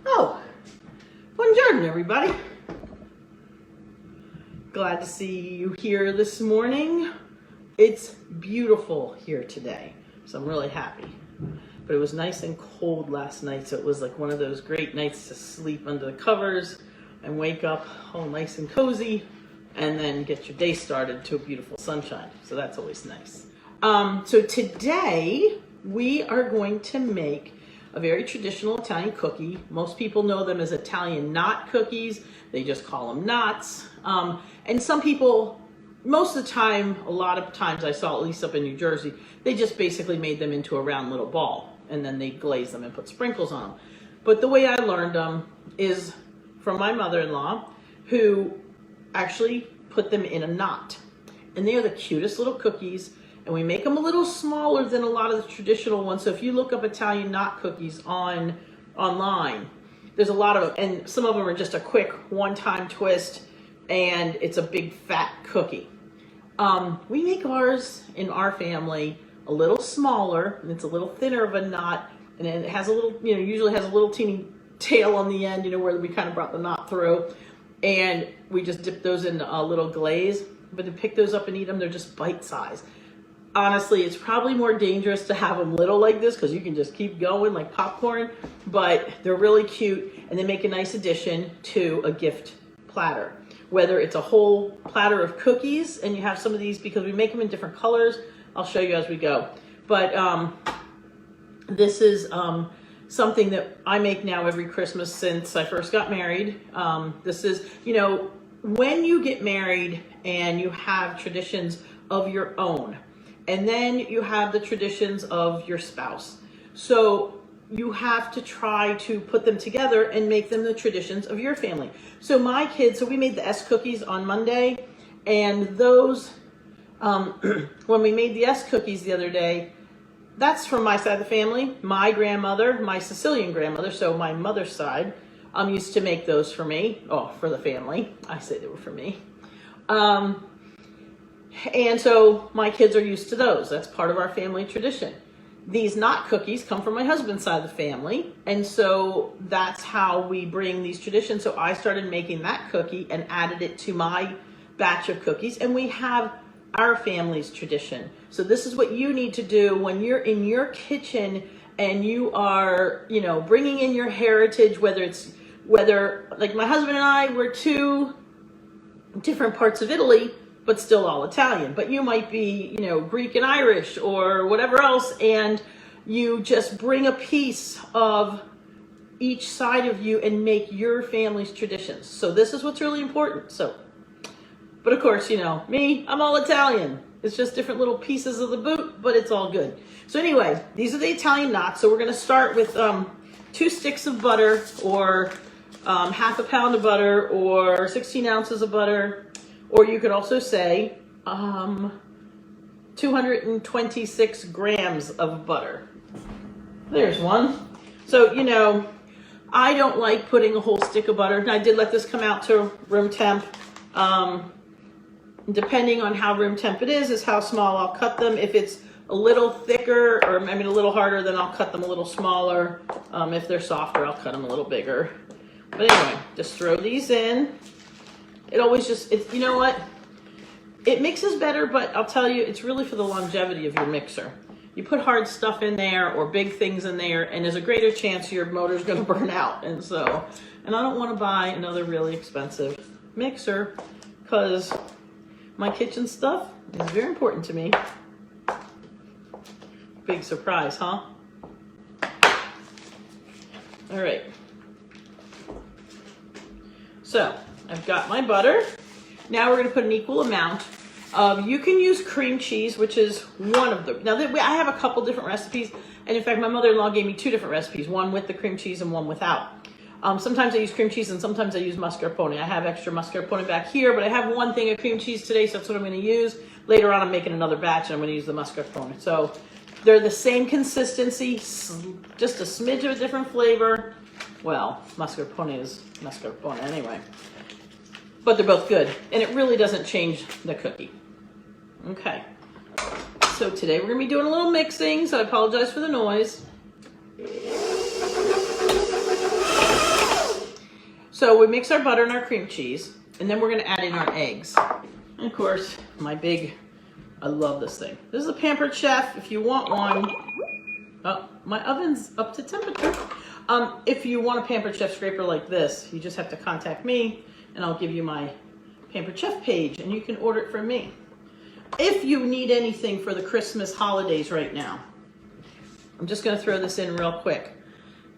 Oh, buongiorno everybody. Glad to see you here this morning. It's beautiful here today, so I'm really happy. But it was nice and cold last night, so it was like one of those great nights to sleep under the covers and wake up all nice and cozy and then get your day started to a beautiful sunshine. So that's always nice. So today we are going to make a very traditional Italian cookie. Most people know them as Italian knot cookies. They just call them knots. And some people, most of the time, a lot of times I saw, at least up in New Jersey, they just basically made them into a round little ball and then they glaze them and put sprinkles on them. But the way I learned them is from my mother-in-law, who actually put them in a knot. And they are the cutest little cookies. And we make them a little smaller than a lot of the traditional ones. So if you look up Italian knot cookies online, there's a lot of them. And some of them are just a quick one-time twist, and it's a big fat cookie. We make ours in our family a little smaller, and it's a little thinner of a knot, and it has a little, usually has a little teeny tail on the end, where we kind of brought the knot through. And we just dip those in a little glaze. But to pick those up and eat them, they're just bite-sized. Honestly, it's probably more dangerous to have them little like this because you can just keep going like popcorn, but they're really cute and they make a nice addition to a gift platter. Whether it's a whole platter of cookies, and you have some of these because we make them in different colors. I'll show you as we go. But this is something that I make now every Christmas since I first got married. This is, when you get married and you have traditions of your own, and then you have the traditions of your spouse. So you have to try to put them together and make them the traditions of your family. So my kids, we made the S cookies on Monday, and those, when we made the S cookies the other day, that's from my side of the family. My grandmother, my Sicilian grandmother, so my mother's side, used to make those for me. Oh, for the family. I say they were for me. And so my kids are used to those. That's part of our family tradition. These knot cookies come from my husband's side of the family. And so that's how we bring these traditions. So I started making that cookie and added it to my batch of cookies. And we have our family's tradition. So this is what you need to do when you're in your kitchen and you are, bringing in your heritage, whether like my husband and I, we're two different parts of Italy, but still all Italian. But you might be, Greek and Irish or whatever else, and you just bring a piece of each side of you and make your family's traditions. So this is what's really important. So, but of course, me, I'm all Italian. It's just different little pieces of the boot, but it's all good. So anyway, these are the Italian knots. So we're gonna start with 2 sticks of butter, or half a pound of butter, or 16 ounces of butter. Or you could also say 226 grams of butter. There's one. So, I don't like putting a whole stick of butter. I did let this come out to room temp. Depending on how room temp it is how small I'll cut them. If it's a little thicker, or a little harder, then I'll cut them a little smaller. If they're softer, I'll cut them a little bigger. But anyway, just throw these in. It always you know what? It mixes better, but I'll tell you, it's really for the longevity of your mixer. You put hard stuff in there or big things in there, and there's a greater chance your motor's going to burn out. And I don't want to buy another really expensive mixer because my kitchen stuff is very important to me. Big surprise, huh? All right. So I've got my butter. Now we're going to put an equal amount. You can use cream cheese, which is one of them. Now, I have a couple different recipes. And in fact, my mother-in-law gave me 2 different recipes, one with the cream cheese and one without. Sometimes I use cream cheese and sometimes I use mascarpone. I have extra mascarpone back here, but I have one thing of cream cheese today, so that's what I'm going to use. Later on, I'm making another batch and I'm going to use the mascarpone. So they're the same consistency, just a smidge of a different flavor. Well, mascarpone is mascarpone anyway. But they're both good, and it really doesn't change the cookie. Okay. So today we're going to be doing a little mixing, so I apologize for the noise. So we mix our butter and our cream cheese, and then we're gonna add in our eggs. And of course, I love this thing. This is a Pampered Chef. If you want one, oh, my oven's up to temperature. If you want a Pampered Chef scraper like this, you just have to contact me and I'll give you my Pampered Chef page and you can order it from me. If you need anything for the Christmas holidays right now, I'm just gonna throw this in real quick.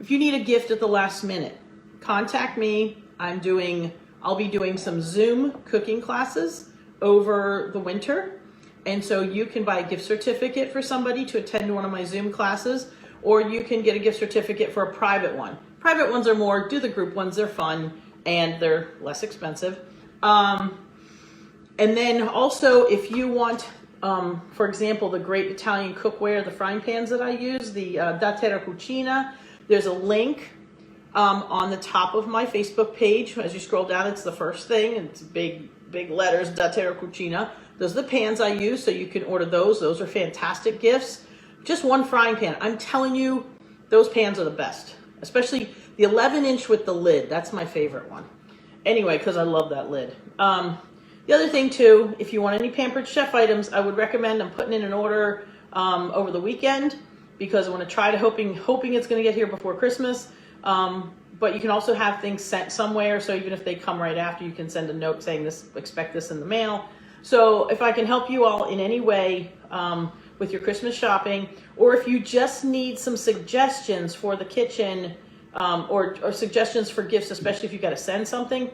If you need a gift at the last minute, contact me. I'll be doing some Zoom cooking classes over the winter. And so you can buy a gift certificate for somebody to attend one of my Zoom classes, or you can get a gift certificate for a private one. Private ones are more, do the group ones, they're fun and they're less expensive. And then also if you want, for example, the great Italian cookware, the frying pans that I use, the Da Terra Cucina, there's a link on the top of my Facebook page. As you scroll down, it's the first thing, and it's big letters, Da Terra Cucina. Those are the pans I use, so you can order those. Those are fantastic gifts. Just one frying pan. I'm telling you, those pans are the best. Especially the 11-inch with the lid. That's my favorite one. Anyway, because I love that lid. The other thing too, if you want any Pampered Chef items, I would recommend, I'm putting in an order over the weekend because I want to try to, hoping it's going to get here before Christmas. But you can also have things sent somewhere. So even if they come right after, you can send a note saying expect this in the mail. So if I can help you all in any way with your Christmas shopping, or if you just need some suggestions for the kitchen or suggestions for gifts, especially if you got to send something,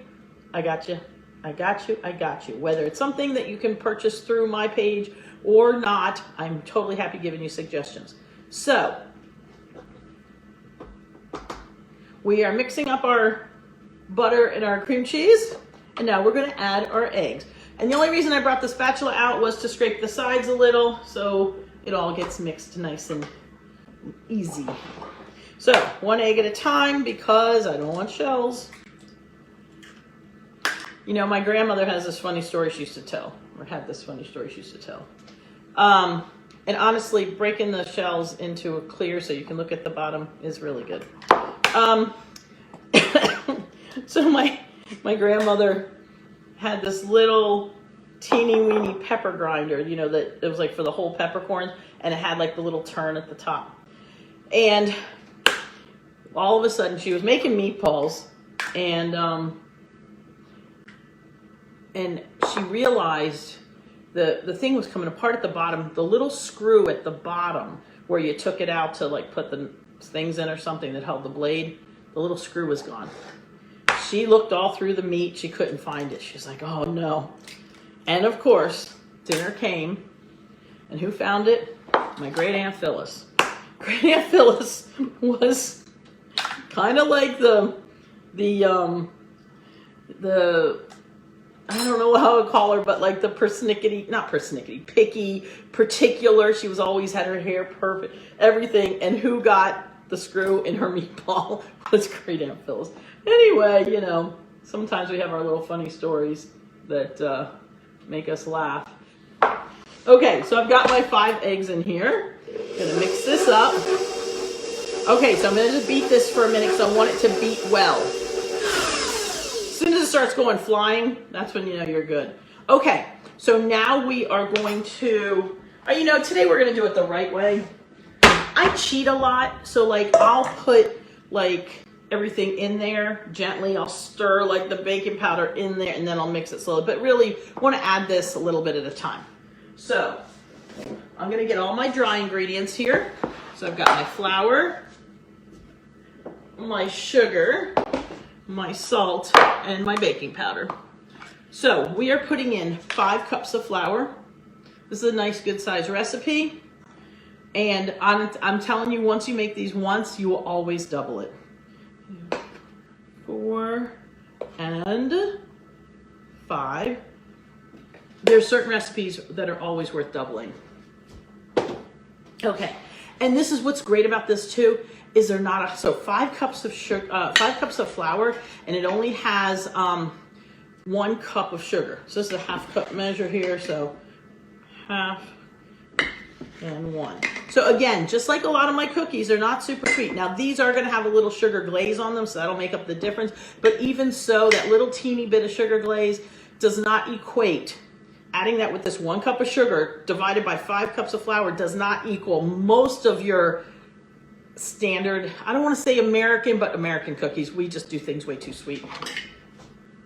I got you. I got you. I got you. Whether it's something that you can purchase through my page or not, I'm totally happy giving you suggestions. So we are mixing up our butter and our cream cheese, and now we're going to add our eggs. And the only reason I brought the spatula out was to scrape the sides a little so it all gets mixed nice and easy. So 1 egg at a time because I don't want shells. You know, my grandmother has this funny story she used to tell, or had this funny story she used to tell. And honestly, breaking the shells into a clear so you can look at the bottom is really good. So my grandmother had this little teeny weeny pepper grinder, you know, that it was like for the whole peppercorns, and it had like the little turn at the top. And all of a sudden she was making meatballs, and she realized the thing was coming apart at the bottom. The little screw at the bottom where you took it out to like put the things in or something that held the blade, the little screw was gone. She looked all through the meat. She couldn't find it. She's like, oh no. And of course, dinner came. And who found it? My great Aunt Phyllis. Great Aunt Phyllis was kind of like the I don't know how to call her, but like the picky, particular. She was always had her hair perfect, everything. And who got the screw in her meatball was great Aunt Phyllis. Anyway, you know, sometimes we have our little funny stories that make us laugh. Okay, so I've got my 5 eggs in here. Gonna mix this up. Okay, so I'm gonna just beat this for a minute because I want it to beat well. As soon as it starts going flying, that's when you know you're good. Okay, so now we are going to, you know, today we're gonna do it the right way. I cheat a lot, so like I'll put like everything in there gently. I'll stir like the baking powder in there and then I'll mix it slowly. But really want to add this a little bit at a time. So I'm going to get all my dry ingredients here. So I've got my flour, my sugar, my salt, and my baking powder. So we are putting in 5 cups of flour. This is a nice good size recipe. And I'm telling you, once you make these once, you will always double it. 4 and 5. There's certain recipes that are always worth doubling. Okay, and this is what's great about this too, is they're not so 5 cups of sugar, 5 cups of flour, and it only has 1 cup of sugar. So this is a 1/2 cup measure here, so half and 1. So again, just like a lot of my cookies, they're not super sweet. Now these are gonna have a little sugar glaze on them, so that'll make up the difference. But even so, that little teeny bit of sugar glaze does not equate. Adding that with this 1 cup of sugar divided by 5 cups of flour does not equal most of your standard, I don't wanna say American, but American cookies. We just do things way too sweet.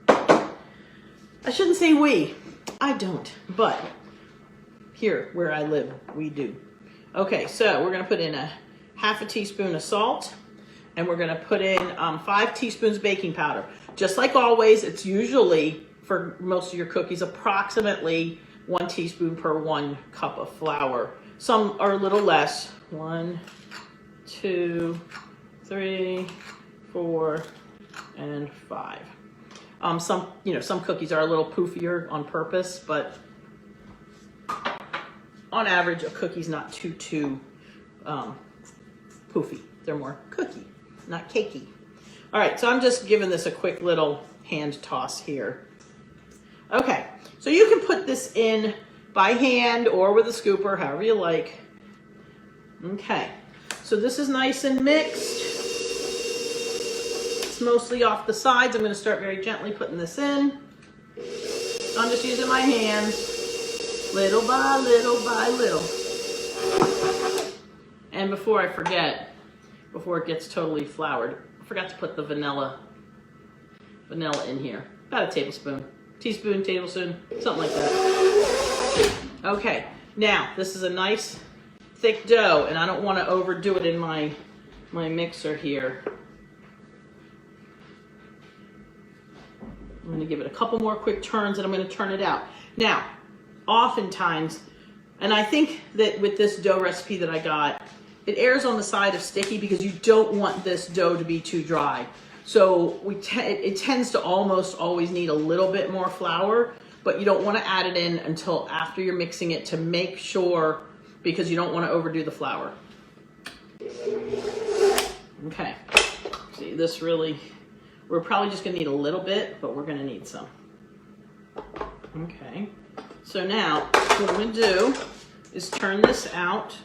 I shouldn't say we, I don't, but here where I live, we do. Okay, so we're gonna put in a half a teaspoon of salt, and we're gonna put in 5 teaspoons baking powder. Just like always, it's usually, for most of your cookies, approximately 1 teaspoon per 1 cup of flour. Some are a little less. 1, 2, 3, 4, and 5. Some cookies are a little poofier on purpose, but on average, a cookie's not too poofy. They're more cookie, not cakey. All right, so I'm just giving this a quick little hand toss here. Okay, so you can put this in by hand or with a scooper, however you like. Okay, so this is nice and mixed. It's mostly off the sides. I'm going to start very gently putting this in. I'm just using my hands, little by little by little. And before I forget, before it gets totally floured, I forgot to put the vanilla in here. About a tablespoon, teaspoon, tablespoon, something like that. Okay, now this is a nice thick dough, and I don't want to overdo it in my mixer here. I'm going to give it a couple more quick turns, and I'm going to turn it out. Now, oftentimes, and I think that with this dough recipe that I got, it errs on the side of sticky because you don't want this dough to be too dry. So it tends to almost always need a little bit more flour, but you don't want to add it in until after you're mixing it to make sure, because you don't want to overdo the flour. Okay, see this really, we're probably just going to need a little bit, but we're going to need some. Okay, so now what I'm going to do is turn this out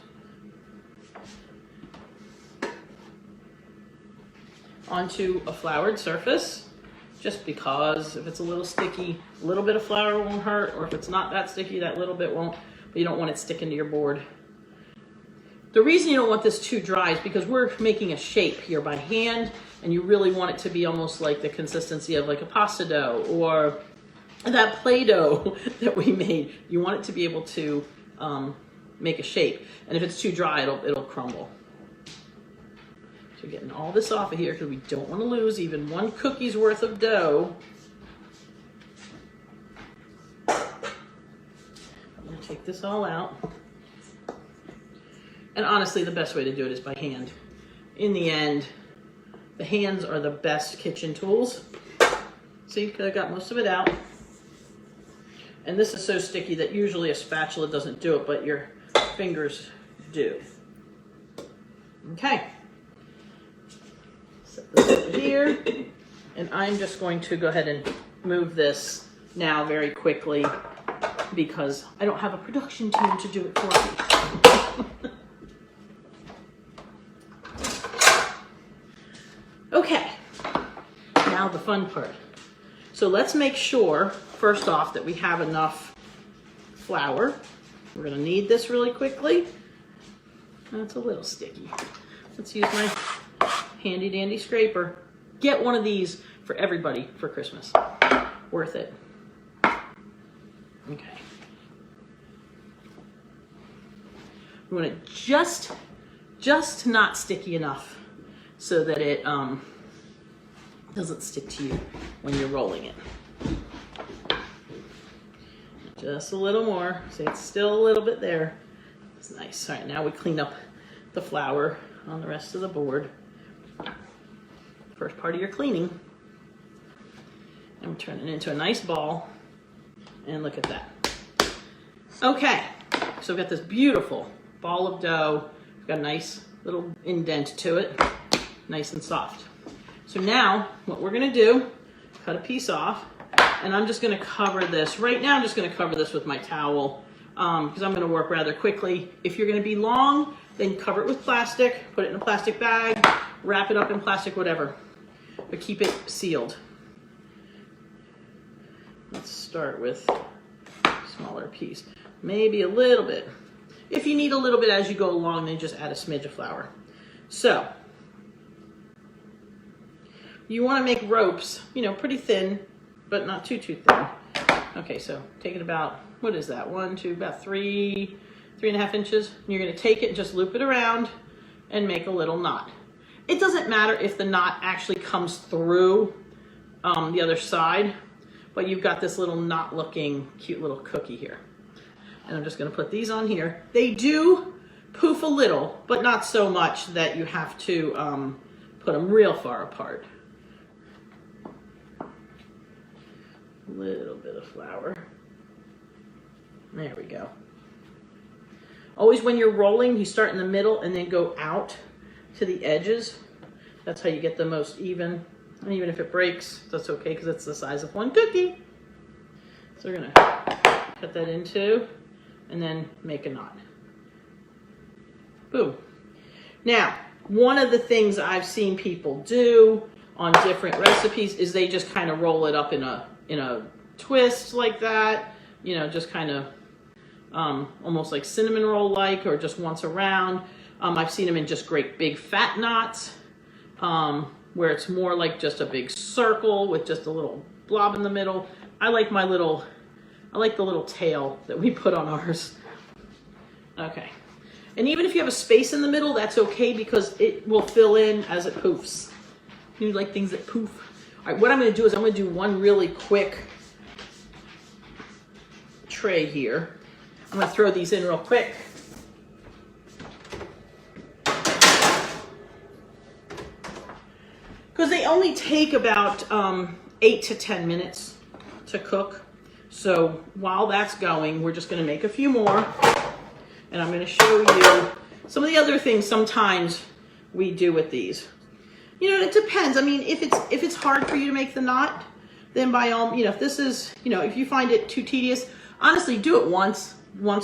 onto a floured surface, just because if it's a little sticky, a little bit of flour won't hurt, or if it's not that sticky, that little bit won't, but you don't want it sticking to your board. The reason you don't want this too dry is because we're making a shape here by hand, and you really want it to be almost like the consistency of like a pasta dough or that Play-Doh that we made. You want it to be able to make a shape, and if it's too dry, it'll crumble. So getting all this off of here because we don't want to lose even 1 cookie's worth of dough. I'm going to take this all out. And honestly, the best way to do it is by hand. In the end, the hands are the best kitchen tools. See, I got most of it out. And this is so sticky that usually a spatula doesn't do it, but your fingers do. Okay. Set this over here. And I'm just going to go ahead and move this now very quickly because I don't have a production team to do it for me. Okay, now the fun part. So let's make sure, first off, that we have enough flour. We're gonna knead this really quickly. That's a little sticky. Let's use my handy dandy scraper. Get one of these for everybody for Christmas. Worth it. Okay. We want it just not sticky enough so that it doesn't stick to you when you're rolling it. Just a little more. See, it's still a little bit there. It's nice. All right, now we clean up the flour on the rest of the board. First part of your cleaning. And we turn it into a nice ball. And look at that. Okay, so we've got this beautiful ball of dough. We've got a nice little indent to it. Nice and soft. So now what we're gonna do, cut a piece off, and I'm just gonna cover this. Right now I'm just gonna cover this with my towel. because I'm going to work rather quickly. If you're going to be long, then cover it with plastic, put it in a plastic bag, wrap it up in plastic, whatever, but keep it sealed. Let's start with a smaller piece, maybe a little bit. If you need a little bit as you go along, then just add a smidge of flour. So you want to make ropes, you know, pretty thin, but not too thin. Okay, so take it about, what is that? 1, 2, about 3.5 inches. And you're going to take it and just loop it around and make a little knot. It doesn't matter if the knot actually comes through the other side, but you've got this little knot looking cute little cookie here. And I'm just going to put these on here. They do poof a little, but not so much that you have to put them real far apart. A little bit of flour. There we go. Always when you're rolling, you start in the middle and then go out to the edges. That's how you get the most even. And even if it breaks, that's okay because it's the size of one cookie. So we're going to cut that in two and then make a knot. Boom. Now, one of the things I've seen people do on different recipes is they just kind of roll it up in a twist like that, you know, just kind of almost like cinnamon roll like, or just once around. I've seen them in just great big fat knots, where it's more like just a big circle with just a little blob in the middle. I like the little tail that we put on ours. Okay. And even if you have a space in the middle, that's okay because it will fill in as it poofs. You like things that poof. All right, what I'm going to do is I'm going to do one really quick tray here. I'm going to throw these in real quick. Because they only take about 8 to 10 minutes to cook. So while that's going, we're just going to make a few more. And I'm going to show you some of the other things sometimes we do with these. You know, it depends. I mean, if it's hard for you to make the knot, then by all, you know, if this is, you know, if you find it too tedious, honestly, do it once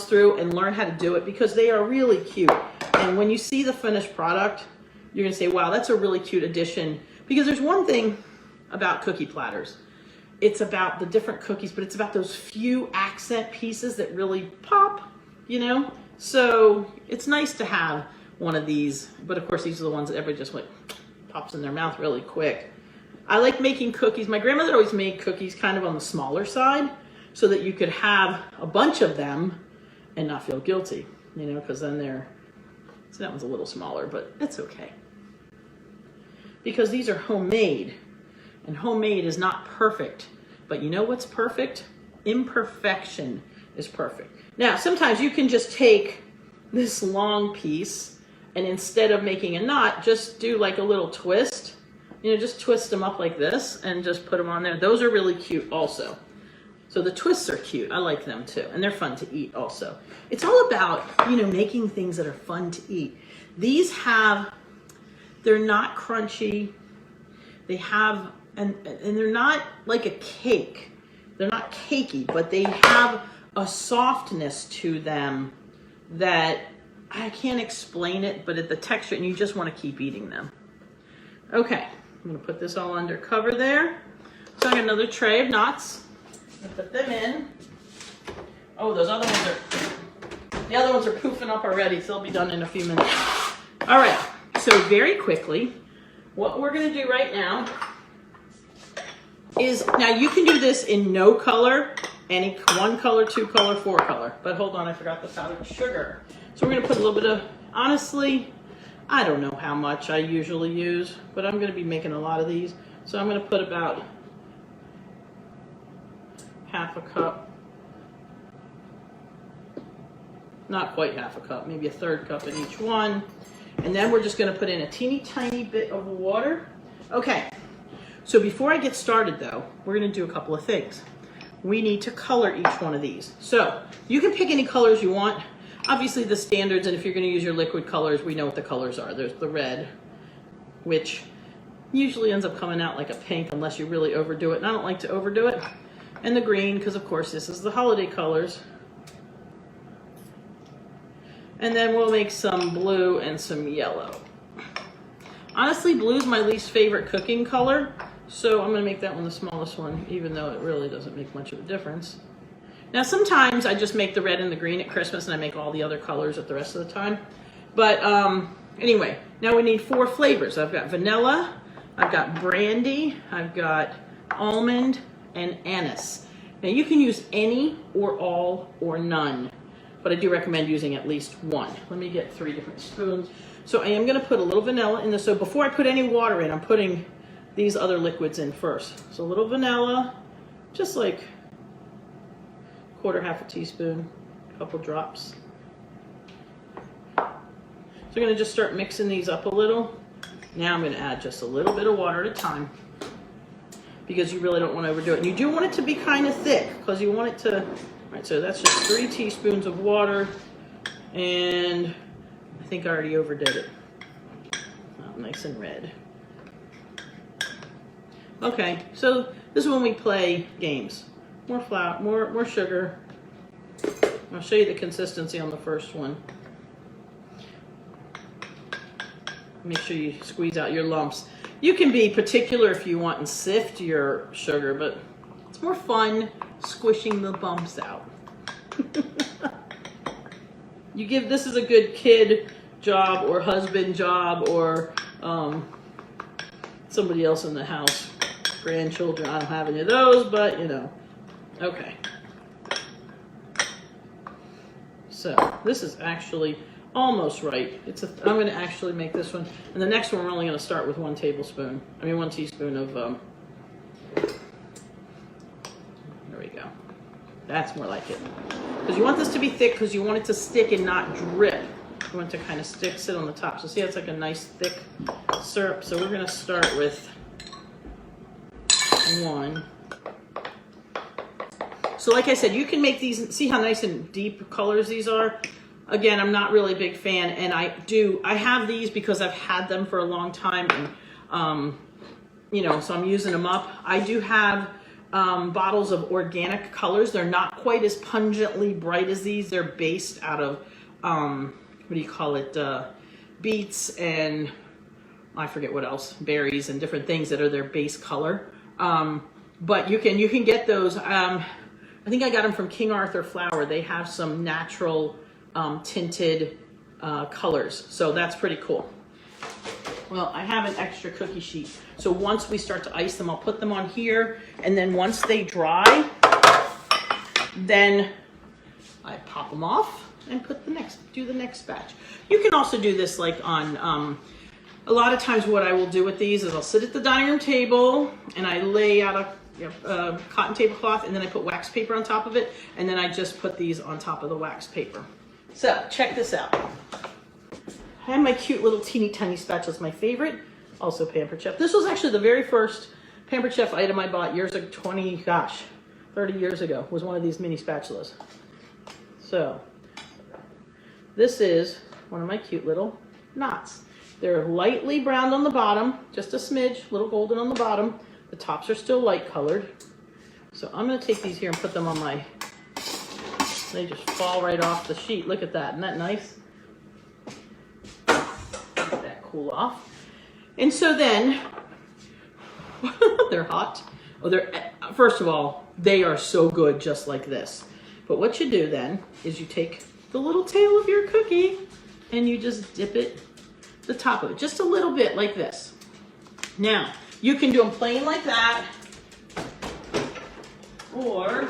through and learn how to do it because they are really cute. And when you see the finished product, you're going to say, wow, that's a really cute addition. Because there's one thing about cookie platters. It's about the different cookies, but it's about those few accent pieces that really pop, you know? So it's nice to have one of these, but of course these are the ones that everybody just like pops in their mouth really quick. I like making cookies. My grandmother always made cookies kind of on the smaller side so that you could have a bunch of them and not feel guilty, you know, because then so that one's a little smaller, but it's okay. Because these are homemade, and homemade is not perfect. But you know what's perfect? Imperfection is perfect. Now, sometimes you can just take this long piece, and instead of making a knot, just do like a little twist. You know, just twist them up like this, and just put them on there. Those are really cute also. So the twists are cute. I like them too, and they're fun to eat also. It's all about, you know, making things that are fun to eat. These they're not crunchy. They have, and they're not like a cake. They're not cakey, but they have a softness to them that I can't explain it, but at the texture, and you just want to keep eating them. Okay, I'm gonna put this all under cover there. So I got another tray of knots. I'm gonna put them in. Oh, the other ones are poofing up already, so they'll be done in a few minutes. All right. So very quickly, what we're going to do right now is, now you can do this in no color, any 1 color, 2 color, 4 color. But hold on, I forgot the powdered sugar. So we're going to put a little bit of, honestly, I don't know how much I usually use, but I'm going to be making a lot of these. So I'm going to put about half a cup. Not quite half a cup, maybe a 1/3 cup in each one. And then we're just going to put in a teeny tiny bit of water. Okay, so before I get started though, we're going to do a couple of things. We need to color each one of these. So you can pick any colors you want. Obviously the standards, and if you're going to use your liquid colors, we know what the colors are. There's the red, which usually ends up coming out like a pink unless you really overdo it. And I don't like to overdo it. And the green, because of course this is the holiday colors. And then we'll make some blue and some yellow. Honestly, blue is my least favorite cooking color, so I'm gonna make that one the smallest one, even though it really doesn't make much of a difference. Now, sometimes I just make the red and the green at Christmas, and I make all the other colors at the rest of the time. But anyway, now we need 4 flavors. I've got vanilla, I've got brandy, I've got almond, and anise. Now, you can use any or all or none, but I do recommend using at least one. Let me get 3 different spoons. So I am gonna put a little vanilla in this. So before I put any water in, I'm putting these other liquids in first. So a little vanilla, just like 1/4 teaspoon, a couple drops. So we're gonna just start mixing these up a little. Now I'm gonna add just a little bit of water at a time, because you really don't want to overdo it. And you do want it to be kind of thick, because you want it to, all right, so that's just 3 teaspoons of water, and I think I already overdid it. Oh, nice and red. Okay, so this is when we play games. More flour, more sugar. I'll show you the consistency on the first one. Make sure you squeeze out your lumps. You can be particular if you want and sift your sugar, but it's more fun squishing the bumps out. This is a good kid job or husband job or somebody else in the house. Grandchildren, I don't have any of those, but you know. Okay. So this is actually almost right. I'm going to actually make this one, and the next one we're only going to start with 1 teaspoon of. There we go. That's more like it. Because you want this to be thick, because you want it to stick and not drip. You want it to kind of sit on the top. So see, it's like a nice thick syrup. So we're going to start with 1. So like I said, you can make these, see how nice and deep colors these are? Again, I'm not really a big fan, and I have these because I've had them for a long time, and you know, so I'm using them up. I do have bottles of organic colors. They're not quite as pungently bright as these. They're based out of, what do you call it, beets and I forget what else, berries and different things that are their base color. But you can get those. I think I got them from King Arthur Flour. They have some natural tinted colors, so that's pretty cool. Well, I have an extra cookie sheet, so once we start to ice them, I'll put them on here, and then once they dry, then I pop them off and do the next batch. You can also do this like on a lot of times what I will do with these is I'll sit at the dining room table and I lay out a cotton tablecloth, and then I put wax paper on top of it, and then I just put these on top of the wax paper. So check this out. I have my cute little teeny tiny spatula. It's my favorite. Also Pampered Chef. This was actually the very first Pampered Chef item I bought years ago, 30 years ago, was one of these mini spatulas. So this is one of my cute little knots. They're lightly browned on the bottom, just a smidge, a little golden on the bottom. The tops are still light colored. So I'm gonna take these here and put them on my, they just fall right off the sheet. Look at that, isn't that nice? Let that cool off. And so then, they're hot. Oh, first of all, they are so good just like this. But what you do then is you take the little tail of your cookie and you just dip it, the top of it, just a little bit like this. Now, you can do them plain like that, or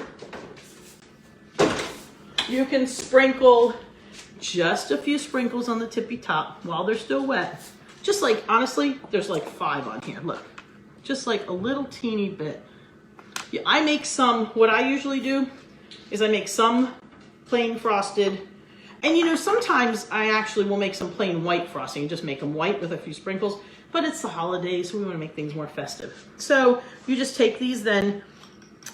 you can sprinkle just a few sprinkles on the tippy top while they're still wet. Just like, honestly, there's like 5 on here, look. Just like a little teeny bit. Yeah, I make some, what I usually do is I make some plain frosted. And you know, sometimes I actually will make some plain white frosting and just make them white with a few sprinkles. But it's the holidays, so we want to make things more festive. So you just take these then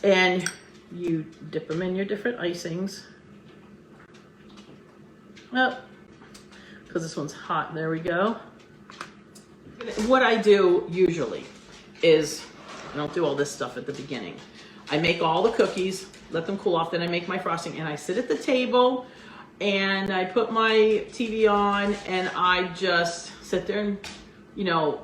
and you dip them in your different icings. Oh, because this one's hot. There we go. What I do usually is, I don't do all this stuff at the beginning. I make all the cookies, let them cool off, then I make my frosting, and I sit at the table and I put my TV on and I just sit there and, you know,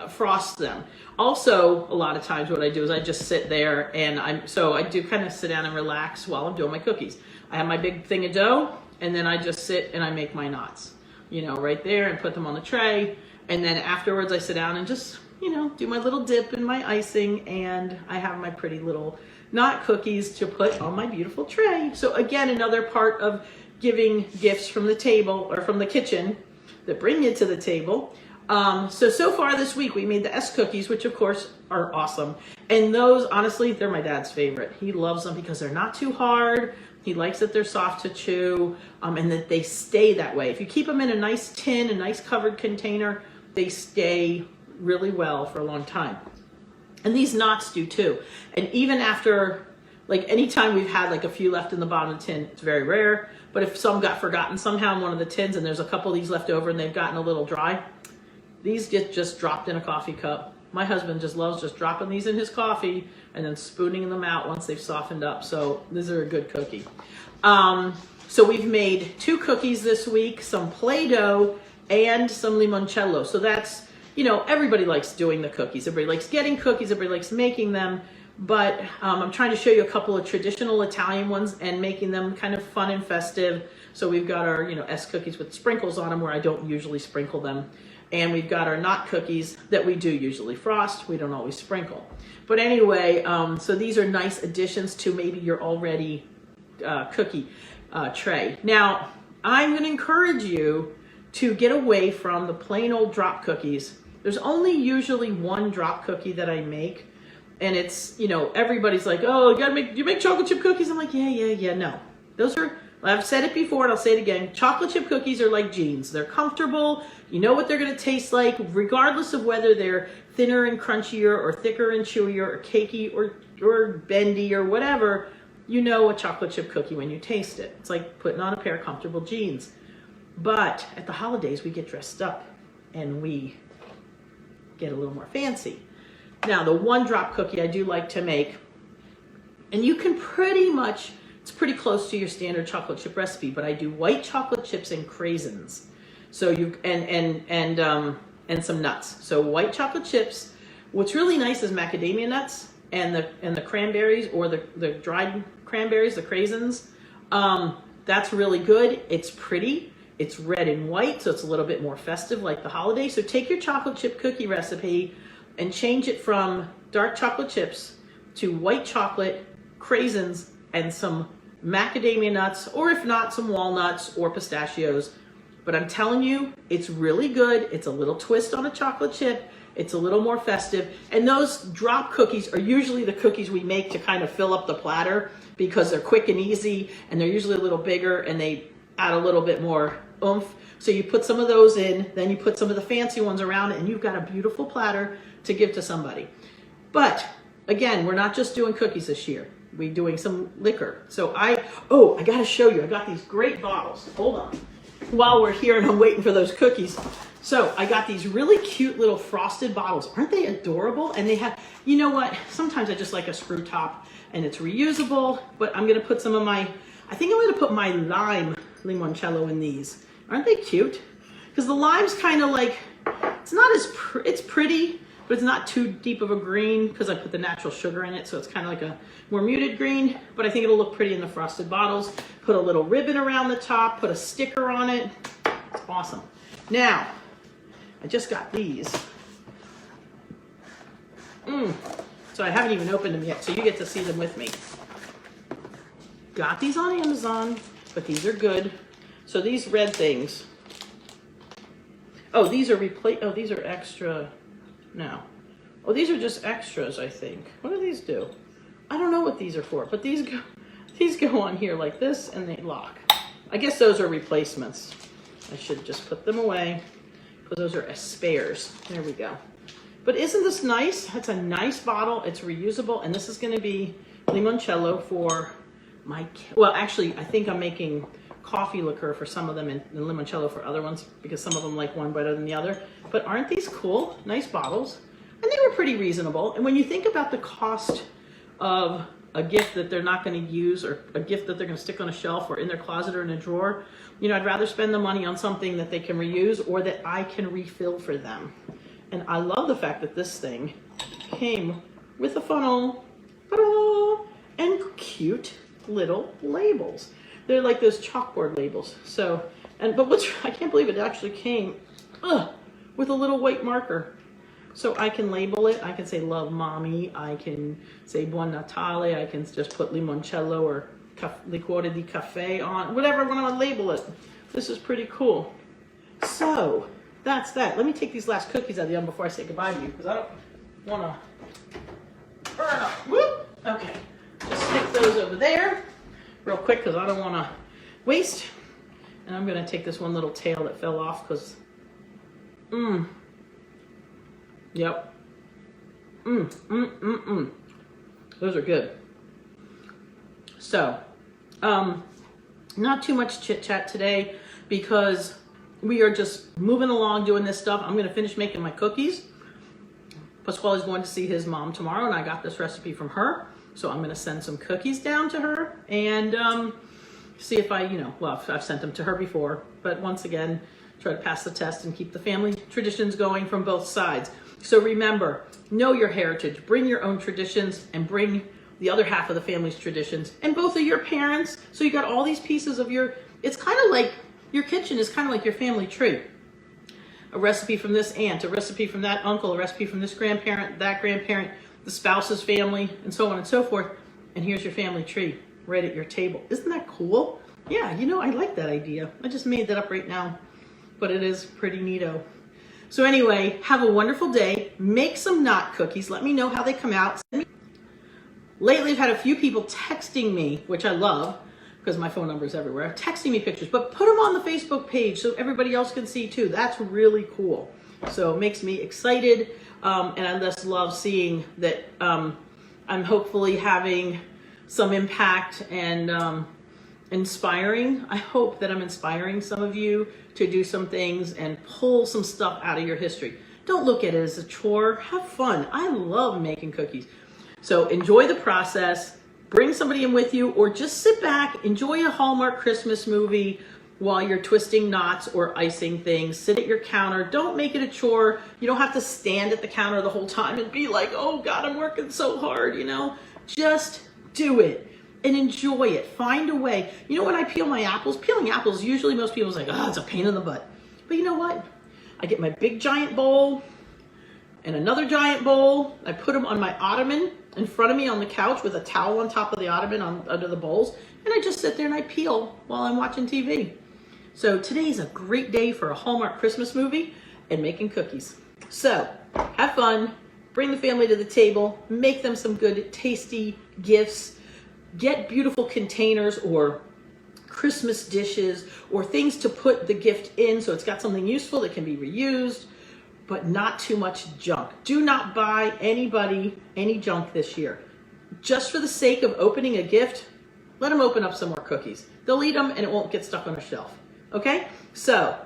frost them. Also, a lot of times what I do is I just sit there and I do kind of sit down and relax while I'm doing my cookies. I have my big thing of dough and then I just sit and I make my knots, you know, right there, and put them on the tray. And then afterwards I sit down and just, you know, do my little dip in my icing, and I have my pretty little knot cookies to put on my beautiful tray. So again, another part of giving gifts from the table or from the kitchen that bring you to the table. So far this week we made the S cookies, which of course are awesome. And those, honestly, they're my dad's favorite. He loves them because they're not too hard. He likes that they're soft to chew, and that they stay that way. If you keep them in a nice tin, a nice covered container, they stay really well for a long time. And these knots do too. And even after, like, anytime we've had like a few left in the bottom of the tin, it's very rare, but if some got forgotten somehow in one of the tins and there's a couple of these left over and they've gotten a little dry, these get just dropped in a coffee cup. My husband just loves just dropping these in his coffee and then spooning them out once they've softened up. So these are a good cookie. So we've made 2 cookies this week, some Play-Doh and some limoncello. So that's, you know, everybody likes doing the cookies. Everybody likes getting cookies. Everybody likes making them. But I'm trying to show you a couple of traditional Italian ones and making them kind of fun and festive. So we've got our, you know, S cookies with sprinkles on them where I don't usually sprinkle them. And we've got our knot cookies that we do usually frost. We don't always sprinkle. But anyway, so these are nice additions to maybe your already cookie tray. Now, I'm going to encourage you to get away from the plain old drop cookies. There's only usually one drop cookie that I make. And it's, you know, everybody's like, oh, do you make chocolate chip cookies? I'm like, yeah, no. Those are, I've said it before and I'll say it again. Chocolate chip cookies are like jeans. They're comfortable. You know what they're going to taste like, regardless of whether they're thinner and crunchier or thicker and chewier or cakey or bendy or whatever. You know a chocolate chip cookie when you taste it. It's like putting on a pair of comfortable jeans. But at the holidays, we get dressed up and we get a little more fancy. Now, the one drop cookie I do like to make, and you can pretty much, it's pretty close to your standard chocolate chip recipe, but I do white chocolate chips and craisins. So you, and some nuts. So white chocolate chips. What's really nice is macadamia nuts and the cranberries, or the dried cranberries, the craisins. That's really good. It's pretty. It's red and white, so it's a little bit more festive like the holiday. So take your chocolate chip cookie recipe and change it from dark chocolate chips to white chocolate, craisins, and some macadamia nuts, or if not, some walnuts or pistachios. But I'm telling you, it's really good. It's a little twist on a chocolate chip. It's a little more festive. And those drop cookies are usually the cookies we make to kind of fill up the platter because they're quick and easy, and they're usually a little bigger, and they add a little bit more oomph. So you put some of those in, then you put some of the fancy ones around it, and you've got a beautiful platter to give to somebody. But again, we're not just doing cookies this year. We're doing some liquor. So I got to show you. I got these great bottles. Hold on. While we're here and I'm waiting for those cookies. So I got these really cute little frosted bottles. Aren't they adorable? And they have, you know what? Sometimes I just like a screw top and it's reusable, but I'm going to put some of my, I think I'm going to put my lime limoncello in these. Aren't they cute? Because the lime's kind of like, it's not as, it's pretty, but it's not too deep of a green because I put the natural sugar in it. So it's kind of like a more muted green, but I think it'll look pretty in the frosted bottles. Put a little ribbon around the top, put a sticker on it. It's awesome. Now, I just got these. So I haven't even opened them yet, so you get to see them with me. Got these on Amazon, but these are good. So these red things. Oh, these are these are extra. No. Oh, these are just extras, I think. What do these do? I don't know what these are for, but these go on here like this and they lock. I guess those are replacements. I should just put them away because those are spares. There we go. But isn't this nice? That's a nice bottle. It's reusable, and this is going to be limoncello for my, well, actually, I think I'm making coffee liqueur for some of them and limoncello for other ones because some of them like one better than the other. But aren't these cool? Nice bottles. And they were pretty reasonable. And when you think about the cost of a gift that they're not going to use, or a gift that they're going to stick on a shelf or in their closet or in a drawer. You know, I'd rather spend the money on something that they can reuse or that I can refill for them. And I love the fact that this thing came with a funnel, ta-da, and cute little labels. They're like those chalkboard labels. So, but I can't believe it actually came with a little white marker. So I can label it. I can say love mommy. I can say buon Natale. I can just put limoncello or liquore di caffè on, whatever I want to label it. This is pretty cool. So that's that. Let me take these last cookies out of the oven before I say goodbye to you, because I don't want to burn up. Whoop. Okay, just stick those over there real quick because I don't want to waste. And I'm going to take this one little tail that fell off because, yep. Those are good. So, not too much chit chat today because we are just moving along doing this stuff. I'm going to finish making my cookies. Pasquale's going to see his mom tomorrow, and I got this recipe from her. So I'm going to send some cookies down to her and see if I, well, I've sent them to her before, but once again, try to pass the test and keep the family traditions going from both sides. So remember, know your heritage, bring your own traditions, and bring the other half of the family's traditions, and both of your parents. So you got all these pieces of it's kind of like, your kitchen is kind of like your family tree. A recipe from this aunt, a recipe from that uncle, a recipe from this grandparent, that grandparent, the spouse's family, and so on and so forth. And here's your family tree right at your table. Isn't that cool? Yeah, I like that idea. I just made that up right now, but it is pretty neato. So anyway, have a wonderful day. Make some knot cookies. Let me know how they come out. Lately, I've had a few people texting me, which I love because my phone number is everywhere, texting me pictures, but put them on the Facebook page so everybody else can see too. That's really cool. So it makes me excited, and I just love seeing that I'm hopefully having some impact and inspiring. I hope that I'm inspiring some of you to do some things and pull some stuff out of your history. Don't look at it as a chore. Have fun. I love making cookies. So enjoy the process. Bring somebody in with you, or just sit back, enjoy a Hallmark Christmas movie while you're twisting knots or icing things. Sit at your counter. Don't make it a chore. You don't have to stand at the counter the whole time and be like, oh God, I'm working so hard, Just do it and enjoy it. Find a way. When I peel my apples, peeling apples, usually most people's like, oh, it's a pain in the butt. But you know what? I get my big giant bowl and another giant bowl. I put them on my ottoman in front of me on the couch with a towel on top of the ottoman under the bowls. And I just sit there and I peel while I'm watching TV. So today's a great day for a Hallmark Christmas movie and making cookies. So have fun, bring the family to the table, make them some good tasty gifts, get beautiful containers or Christmas dishes or things to put the gift in so it's got something useful that can be reused, but not too much junk. Do not buy anybody any junk this year. Just for the sake of opening a gift, let them open up some more cookies. They'll eat them and it won't get stuck on a shelf. Okay? So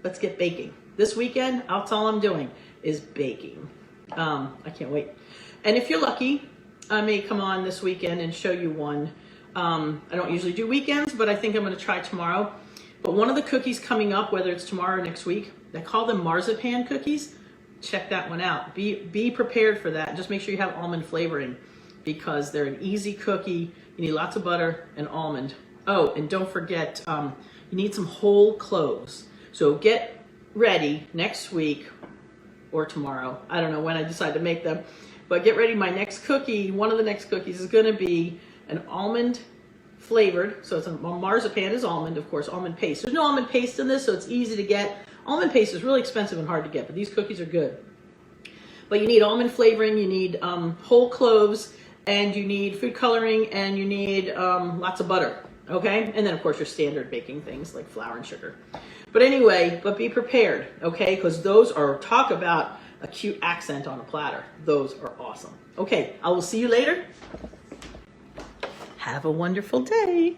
let's get baking. This weekend, that's all I'm doing is baking. I can't wait. And if you're lucky, I may come on this weekend and show you one. I don't usually do weekends, but I think I'm going to try tomorrow. But one of the cookies coming up, whether it's tomorrow or next week, they call them marzipan cookies. Check that one out. Be prepared for that. Just make sure you have almond flavoring because they're an easy cookie. You need lots of butter and almond. Oh, and don't forget, you need some whole cloves. So get ready next week or tomorrow. I don't know when I decide to make them, but get ready. My next cookie, one of the next cookies is going to be an almond flavored. So it's a marzipan is almond, of course, almond paste. There's no almond paste in this, so it's easy to get. Almond paste is really expensive and hard to get, but these cookies are good. But you need almond flavoring, you need whole cloves, and you need food coloring, and you need lots of butter, okay? And then, of course, your standard baking things like flour and sugar. But anyway, be prepared, okay? Because those are, talk about a cute accent on a platter. Those are awesome. Okay, I will see you later. Have a wonderful day.